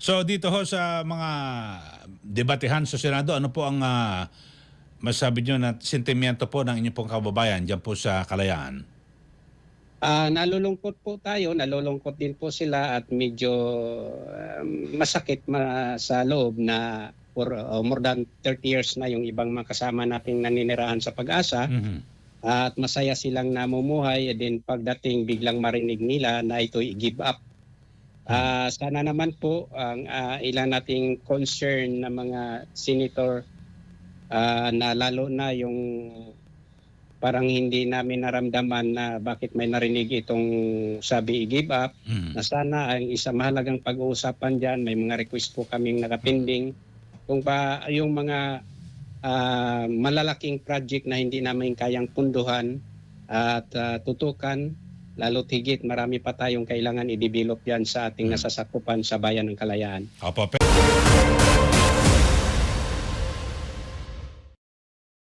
So dito ho sa mga debatehan sa Senado, ano po ang masasabi nyo na sentimiento po ng inyong pong kababayan dyan po sa Kalayaan? Nalulungkot po tayo, nalulungkot din po sila at medyo masakit sa loob na for more than 30 years na yung ibang mga kasama nating naninirahan sa Pag-asa at masaya silang namumuhay and then pagdating biglang marinig nila na ito i-give up. Sana naman po ang ilan nating concern na mga senator na lalo na yung parang hindi namin naramdaman na bakit may narinig itong sabi i-give up, na sana ang isa mahalagang pag-uusapan dyan, may mga request po kaming nakapending, kung pa yung mga malalaking project na hindi namin kayang punduhan at tutukan, lalo't higit marami pa tayong kailangan i-develop yan sa ating nasasakupan sa bayan ng Kalayaan. Opo.